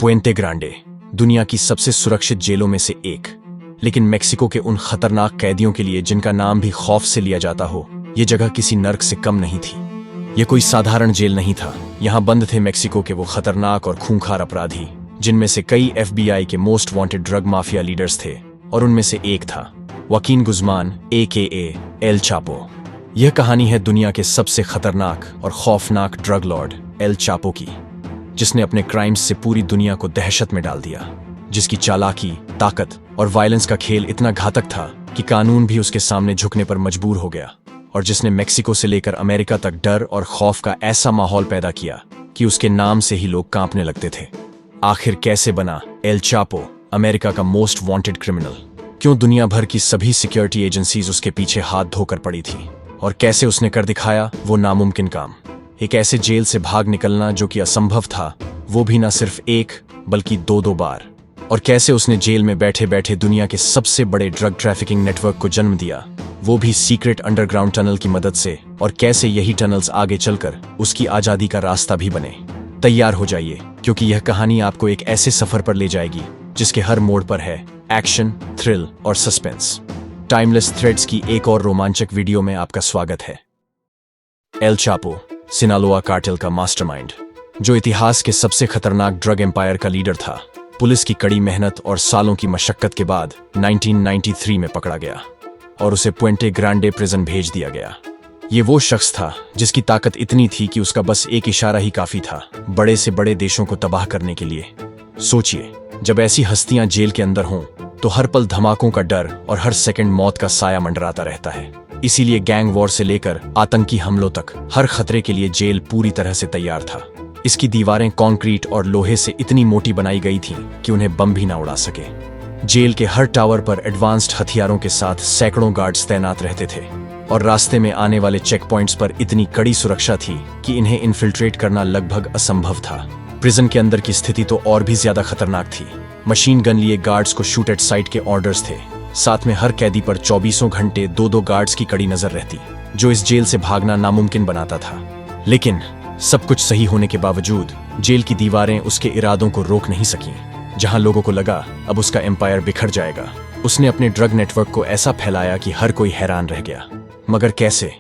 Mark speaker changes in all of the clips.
Speaker 1: पुएंटे Grande दुनिया की सबसे सुरक्षित जेलों में से एक, लेकिन मेक्सिको के उन खतरनाक कैदियों के लिए जिनका नाम भी खौफ से लिया जाता हो, ये जगह किसी नर्क से कम नहीं थी। ये कोई साधारण जेल नहीं था। यहाँ बंद थे मेक्सिको के वो खतरनाक और खूंखार अपराधी जिनमें से कई FBI के most wanted drug mafia leaders थे, और उनमें से एक था Joaquin Guzman AKA El Chapo. यह कहानी है दुनिया के सबसे खतरनाक और खौफनाक ड्रग लॉर्ड एल चापो की, जिसने अपने क्राइम्स से पूरी दुनिया को दहशत में डाल दिया, जिसकी चालाकी, ताकत और वायलेंस का खेल इतना घातक था कि कानून भी उसके सामने झुकने पर मजबूर हो गया, और जिसने मेक्सिको से लेकर अमेरिका तक डर और खौफ का ऐसा माहौल पैदा किया कि उसके नाम से ही लोग कांपने लगते थे। आखिर कैसे बना एल चापो अमेरिका का मोस्ट वांटेड क्रिमिनल? क्यों दुनिया भर की सभी सिक्योरिटी एजेंसीज उसके पीछे हाथ धोकर पड़ी थी? और कैसे उसने कर दिखाया वो नामुमकिन काम, एक ऐसे जेल से भाग निकलना जो कि असंभव था, वो भी ना सिर्फ एक बल्कि दो बार? और कैसे उसने जेल में बैठे बैठे दुनिया के सबसे बड़े ड्रग ट्रैफिकिंग नेटवर्क को जन्म दिया, वो भी सीक्रेट अंडरग्राउंड टनल की मदद से? और कैसे यही टनल्स आगे चलकर उसकी आजादी का रास्ता भी बने? तैयार हो जाइए, क्योंकि यह कहानी आपको एक ऐसे सफर पर ले जाएगी जिसके हर मोड़ पर है एक्शन, थ्रिल और सस्पेंस। टाइमलेस थ्रेड्स की एक और रोमांचक वीडियो में आपका स्वागत है। एल चापो सिनालोआ कार्टेल का मास्टरमाइंड, जो इतिहास के सबसे खतरनाक ड्रग एम्पायर का लीडर था, पुलिस की कड़ी मेहनत और सालों की मशक्कत के बाद 1993 में पकड़ा गया और उसे पुएंटे ग्रांडे प्रिजन भेज दिया गया। ये वो शख्स था जिसकी ताकत इतनी थी कि उसका बस एक इशारा ही काफी था बड़े से बड़े देशों को तबाह करने के लिए। सोचिए, जब ऐसी हस्तियां जेल के अंदर हों तो हर पल धमाकों का डर और हर सेकंड मौत का साया मंडराता रहता है। इसीलिए गैंग वॉर से लेकर आतंकी हमलों तक हर खतरे के लिए जेल पूरी तरह से तैयार था। इसकी दीवारें कंक्रीट और लोहे से इतनी मोटी बनाई गई थीं कि उन्हें बम भी ना उड़ा सके। जेल के हर टावर पर एडवांस्ड हथियारों के साथ सैकड़ों गार्ड्स तैनात रहते थे, और रास्ते में आने वाले चेक पॉइंट्स पर इतनी कड़ी सुरक्षा थी कि इन्हें इन्फिल्ट्रेट करना लगभग असंभव था। प्रिजन के अंदर की स्थिति तो और भी ज्यादा खतरनाक थी। मशीन गन लिए गार्ड्स को शूट एट साइट के ऑर्डर्स थे। साथ में हर कैदी पर 24 घंटे दो गार्ड्स की कड़ी नजर रहती, जो इस जेल से भागना नामुमकिन बनाता था। लेकिन सब कुछ सही होने के बावजूद जेल की दीवारें उसके इरादों को रोक नहीं सकीं। जहां लोगों को लगा अब उसका एम्पायर बिखर जाएगा, उसने अपने ड्रग नेटवर्क को ऐसा फैलाया कि हर कोई हैरान रह गया। मगर कैसे?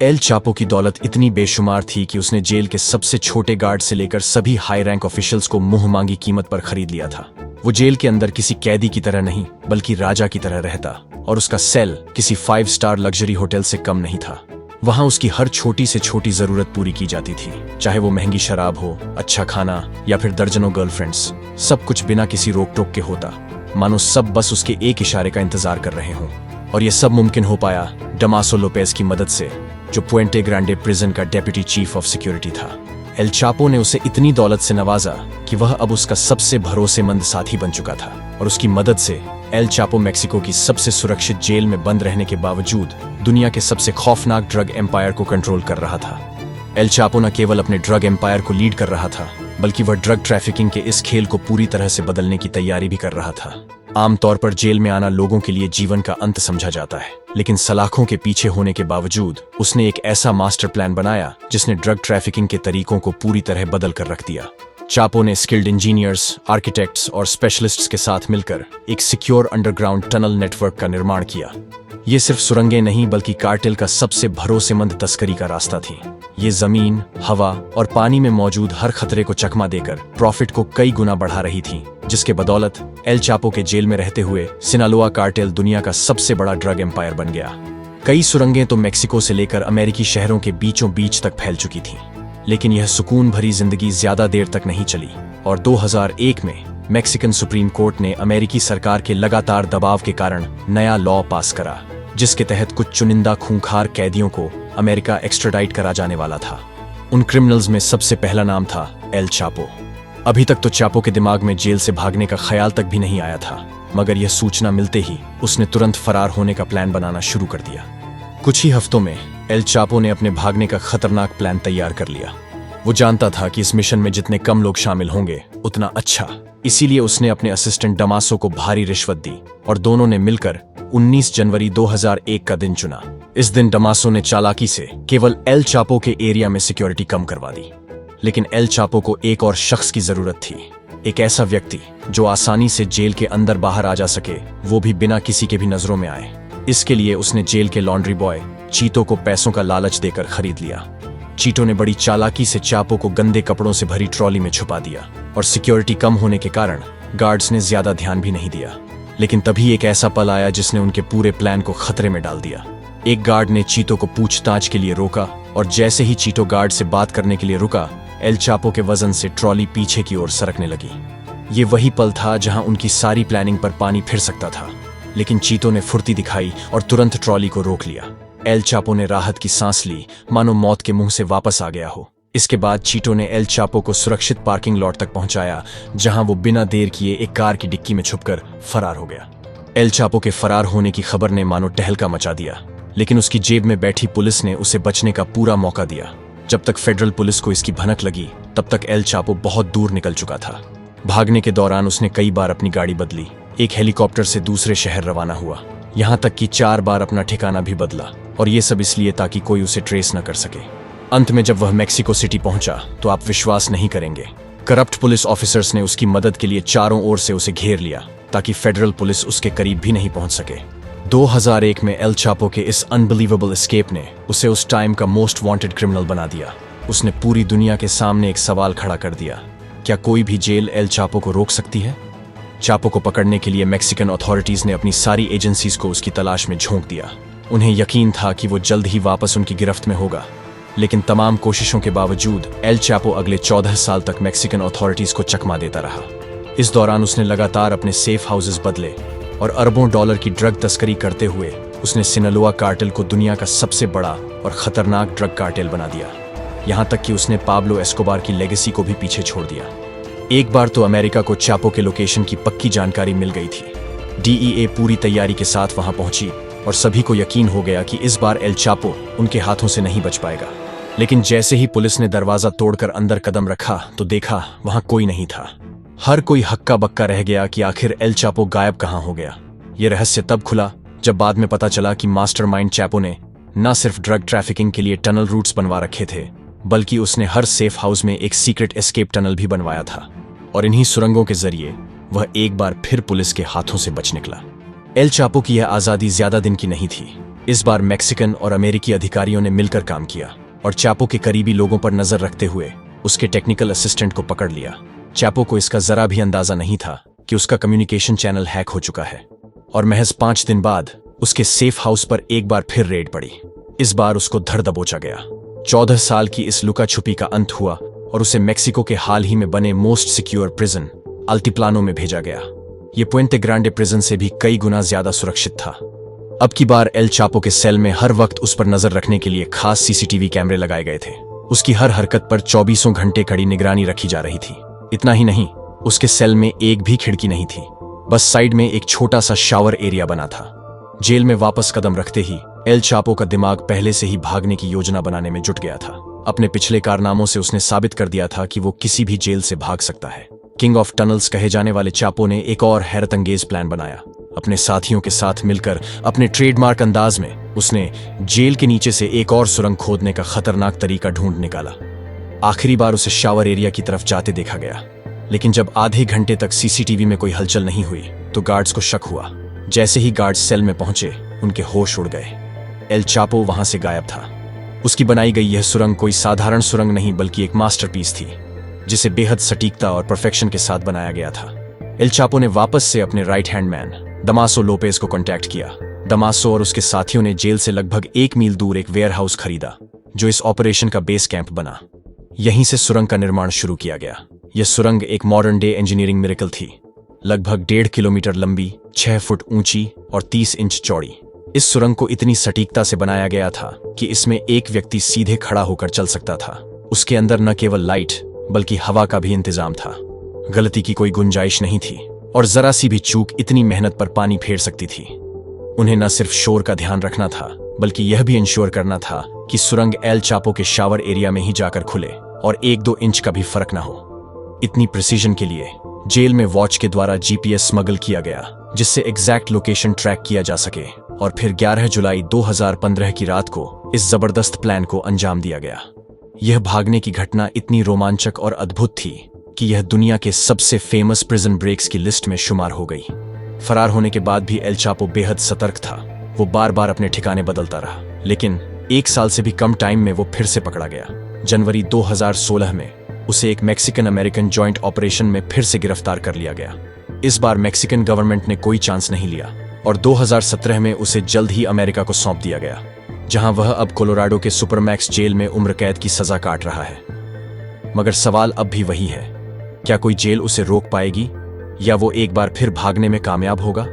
Speaker 1: एल चापो की दौलत इतनी बेशुमार थी कि उसने जेल के सबसे छोटे गार्ड से लेकर सभी हाई रैंक ऑफिशियल्स को मुंह मांगी कीमत पर खरीद लिया था। वो जेल के अंदर किसी कैदी की तरह नहीं बल्कि राजा की तरह रहता, और उसका सेल किसी 5 स्टार लग्जरी होटल से कम नहीं था। वहां उसकी हर छोटी से छोटी जरूरत पूरी की जाती थी, चाहे वो महंगी शराब हो, अच्छा खाना या फिर दर्जनों गर्लफ्रेंड्स। सब कुछ बिना किसी रोक टोक के होता, मानो सब बस उसके एक इशारे का इंतजार कर रहे हों। और यह सब मुमकिन हो पाया डमासो लोपेज की मदद से, जो पुएंटे ग्रांडे प्रिजन का डेप्यूटी चीफ ऑफ सिक्योरिटी था। एल चापो ने उसे इतनी दौलत से नवाजा कि वह अब उसका सबसे भरोसेमंद साथी बन चुका था, और उसकी मदद से एल चापो मेक्सिको की सबसे सुरक्षित जेल में बंद रहने के बावजूद दुनिया के सबसे खौफनाक ड्रग एम्पायर को कंट्रोल कर रहा था। एल चापो न केवल अपने ड्रग एम्पायर को लीड कर रहा था, बल्कि वह ड्रग ट्रैफिकिंग के इस खेल को पूरी तरह से बदलने की तैयारी भी कर रहा था। आमतौर पर जेल में आना लोगों के लिए जीवन का अंत समझा जाता है, लेकिन सलाखों के पीछे होने के बावजूद उसने एक ऐसा मास्टर प्लान बनाया जिसने ड्रग ट्रैफिकिंग के तरीकों को पूरी तरह बदल कर रख दिया। चापो ने स्किल्ड इंजीनियर्स, आर्किटेक्ट्स और स्पेशलिस्ट्स के साथ मिलकर एक सिक्योर अंडरग्राउंड टनल नेटवर्क का निर्माण किया। ये सिर्फ सुरंगें नहीं बल्कि कार्टेल का सबसे भरोसेमंद तस्करी का रास्ता थी। ये जमीन, हवा और पानी में मौजूद हर खतरे को चकमा देकर प्रॉफिट को कई गुना बढ़ा रही थी, जिसके बदौलत एल चापो के जेल में रहते हुए सिनालोआ कार्टेल दुनिया का सबसे बड़ा ड्रग एम्पायर बन गया। कई सुरंगें तो मेक्सिको से लेकर अमेरिकी शहरों के बीचों बीच तक फैल चुकी थीं। लेकिन यह सुकून भरी जिंदगी ज्यादा देर तक नहीं चली, और 2001 में मेक्सिकन सुप्रीम कोर्ट ने अमेरिकी सरकार के लगातार दबाव के कारण नया लॉ पास करा, जिसके तहत कुछ चुनिंदा खूंखार कैदियों को अमेरिका एक्स्ट्राडाइट करा जाने वाला था। उन क्रिमिनल्स में सबसे पहला नाम था एल चापो। अभी तक तो चापो के दिमाग में जेल से भागने का ख्याल तक भी नहीं आया था, मगर यह सूचना मिलते ही उसने तुरंत फरार होने का प्लान बनाना शुरू कर दिया। कुछ ही हफ्तों में एल चापो ने अपने भागने का खतरनाक प्लान तैयार कर लिया। वो जानता था कि इस मिशन में जितने कम लोग शामिल होंगे उतना अच्छा, इसीलिए उसने अपने असिस्टेंट डमासो को भारी रिश्वत दी, और दोनों ने मिलकर 19 जनवरी 2001 का दिन चुना। इस दिन डमासो ने चालाकी से केवल एल चापो के एरिया में सिक्योरिटी कम करवा दी, लेकिन एल चापो को एक और शख्स की जरूरत थी। एक ऐसा व्यक्ति जो आसानी से जेल के अंदर बाहर आ जा सके, वो भी बिना किसी के भी नजरों में आए। इसके लिए उसने जेल के लॉन्ड्री बॉय चीतो को पैसों का लालच देकर खरीद लिया। चीटो ने बड़ी चालाकी से चापो को गंदे कपड़ों से भरी ट्रॉली में छुपा दिया और सिक्योरिटी कम होने के कारण गार्ड्स ने ज्यादा ध्यान भी नहीं दिया। लेकिन तभी एक ऐसा पल आया जिसने उनके पूरे प्लान को खतरे में डाल दिया। एक गार्ड ने चीतो को पूछताछ के लिए रोका और जैसे ही चीटो गार्ड से बात करने के लिए रुका, एल चापो के वजन से ट्रॉली पीछे की ओर सरकने लगी। ये वही पल था जहां उनकी सारी प्लानिंग पर पानी फिर सकता था। लेकिन चीतो ने फुर्ती दिखाई और तुरंत ट्रॉली को रोक लिया। एल चापो ने राहत की सांस ली, मानो मौत के मुंह से वापस आ गया हो। इसके बाद चीटो ने एल चापो को सुरक्षित पार्किंग लॉट तक पहुंचाया, जहां वो बिना देर किए एक कार की डिक्की में छुपकर फरार हो गया। एल चापो के फरार होने की खबर ने मानो टहलका मचा दिया, लेकिन उसकी जेब में बैठी पुलिस ने उसे बचने का पूरा मौका दिया। जब तक फेडरल पुलिस को इसकी भनक लगी, तब तक एल चापो बहुत दूर निकल चुका था। भागने के दौरान उसने कई बार अपनी गाड़ी बदली, एक हेलीकॉप्टर से दूसरे शहर रवाना हुआ, यहाँ तक कि 4 बार अपना ठिकाना भी बदला, और ये सब इसलिए ताकि कोई उसे ट्रेस न कर सके। अंत में जब वह मेक्सिको सिटी पहुंचा तो आप विश्वास नहीं करेंगे, करप्ट पुलिस ऑफिसर्स ने उसकी मदद के लिए चारों ओर से उसे घेर लिया ताकि फेडरल पुलिस उसके करीब भी नहीं पहुंच सके। 2001 में एल चापो के इस अनबिलीवेबल एस्केप ने उसे उस टाइम का मोस्ट वांटेड क्रिमिनल बना दिया। उसने पूरी दुनिया के सामने एक सवाल खड़ा कर दिया, क्या कोई भी जेल एल चापो को रोक सकती है? चापो को पकड़ने के लिए मैक्सिकन अथॉरिटीज ने अपनी सारी एजेंसीज को उसकी तलाश में झोंक दिया। उन्हें यकीन था कि वो जल्द ही वापस उनकी गिरफ्त में होगा, लेकिन तमाम कोशिशों के बावजूद एल चापो अगले 14 साल तक मैक्सिकन अथॉरिटीज को चकमा देता रहा। इस दौरान उसने लगातार अपने सेफ हाउसेस बदले और अरबों डॉलर की ड्रग तस्करी करते हुए उसने सिनालोआ कार्टेल को दुनिया का सबसे बड़ा और खतरनाक ड्रग कार्टेल बना दिया। यहाँ तक कि उसने पाब्लो एस्कोबार की लेगेसी को भी पीछे छोड़ दिया। एक बार तो अमेरिका को चापो के लोकेशन की पक्की जानकारी मिल गई थी। डीईए पूरी तैयारी के साथ वहां पहुंची और सभी को यकीन हो गया कि इस बार एल चापो उनके हाथों से नहीं बच पाएगा। लेकिन जैसे ही पुलिस ने दरवाजा तोड़कर अंदर कदम रखा तो देखा वहां कोई नहीं था। हर कोई हक्का बक्का रह गया कि आखिर एल चापो गायब कहां हो गया। यह रहस्य तब खुला जब बाद में पता चला कि मास्टरमाइंड चापो ने न सिर्फ ड्रग ट्रैफिकिंग के लिए टनल रूट्स बनवा रखे थे, बल्कि उसने हर सेफ हाउस में एक सीक्रेट एस्केप टनल भी बनवाया था, और इन्हीं सुरंगों के जरिए वह एक बार फिर पुलिस के हाथों से बच निकला। एल चापो की यह आजादी ज्यादा दिन की नहीं थी। इस बार मैक्सिकन और अमेरिकी अधिकारियों ने मिलकर काम किया और चापो के करीबी लोगों पर नजर रखते हुए उसके टेक्निकल असिस्टेंट को पकड़ लिया। चापो को इसका जरा भी अंदाजा नहीं था कि उसका कम्युनिकेशन चैनल हैक हो चुका है, और महज 5 दिन बाद उसके सेफ हाउस पर एक बार फिर रेड पड़ी। इस बार उसको धर दबोचा गया। 14 साल की इस लुका छुपी का अंत हुआ और उसे मेक्सिको के हाल ही में बने मोस्ट सिक्योर प्रिजन अल्टिप्लानो में भेजा गया। ये पुएंटे ग्रांडे प्रिजन से भी कई गुना ज्यादा सुरक्षित था। अब की बार एल चापो के सेल में हर वक्त उस पर नजर रखने के लिए खास सीसीटीवी कैमरे लगाए गए थे। उसकी हर हरकत पर 24 घंटे कड़ी निगरानी रखी जा रही थी। इतना ही नहीं, उसके सेल में एक भी खिड़की नहीं थी, बस साइड में एक छोटा सा शावर एरिया बना था। जेल में वापस कदम रखते ही एल चापो का दिमाग पहले से ही भागने की योजना बनाने में जुट गया था। अपने पिछले कारनामों से उसने साबित कर दिया था कि वो किसी भी जेल से भाग सकता है। किंग ऑफ टनल्स कहे जाने वाले चापो ने एक और हैरतअंगेज प्लान बनाया। अपने साथियों के साथ मिलकर अपने ट्रेडमार्क अंदाज में उसने जेल के नीचे से एक और सुरंग खोदने का खतरनाक तरीका ढूंढ निकाला। आखिरी बार उसे शावर एरिया की तरफ जाते देखा गया, लेकिन जब आधे घंटे तक सीसीटीवी में कोई हलचल नहीं हुई तो गार्ड्स को शक हुआ। जैसे ही गार्ड्स सेल में पहुंचे, उनके होश उड़ गए। एल चापो वहां से गायब था। उसकी बनाई गई यह सुरंग कोई साधारण सुरंग नहीं बल्कि एक मास्टरपीस थी, जिसे बेहद सटीकता और परफेक्शन के साथ बनाया गया था। एल चापो ने वापस से अपने राइट हैंड मैन दमासो लोपेज को कांटेक्ट किया। दमासो और उसके साथियों ने जेल से लगभग 1 मील दूर एक वेयरहाउस खरीदा, जो इस ऑपरेशन का बेस कैंप बना। यहीं से सुरंग का निर्माण शुरू किया गया। यह सुरंग एक मॉडर्न डे इंजीनियरिंग मिरेकल थी। लगभग 1.5 किलोमीटर लंबी, 6 फुट ऊंची और 30 इंच चौड़ी। इस सुरंग को इतनी सटीकता से बनाया गया था कि इसमें एक व्यक्ति सीधे खड़ा होकर चल सकता था। उसके अंदर न केवल लाइट बल्कि हवा का भी इंतजाम था। गलती की कोई गुंजाइश नहीं थी, और जरा सी भी चूक इतनी मेहनत पर पानी फेर सकती थी। उन्हें न सिर्फ शोर का ध्यान रखना था, बल्कि यह भी इंश्योर करना था कि सुरंग एल चापो के शावर एरिया में ही जाकर खुले और 1-2 इंच का भी फर्क ना हो। इतनी प्रिसीजन के लिए जेल में वॉच के द्वारा जीपीएस स्मगल किया गया, जिससे एग्जैक्ट लोकेशन ट्रैक किया जा सके, और फिर 11 जुलाई 2015 की रात को इस जबरदस्त प्लान को अंजाम दिया गया। यह भागने की घटना इतनी रोमांचक और अद्भुत थी कि यह दुनिया के सबसे फेमस प्रिजन ब्रेक्स की लिस्ट में शुमार हो गई। फरार होने के बाद भी एल चापो बेहद सतर्क था। वो बार बार अपने ठिकाने बदलता रहा, लेकिन 1 साल से भी कम टाइम में वो फिर से पकड़ा गया। जनवरी 2016 में उसे एक मैक्सिकन अमेरिकन जॉइंट ऑपरेशन में फिर से गिरफ्तार कर लिया गया। इस बार मैक्सिकन गवर्नमेंट ने कोई चांस नहीं लिया और 2017 में उसे जल्द ही अमेरिका को सौंप दिया गया, जहां वह अब कोलोराडो के सुपरमैक्स जेल में उम्र कैद की सजा काट रहा है। मगर सवाल अब भी वही है, क्या कोई जेल उसे रोक पाएगी या वो एक बार फिर भागने में कामयाब होगा?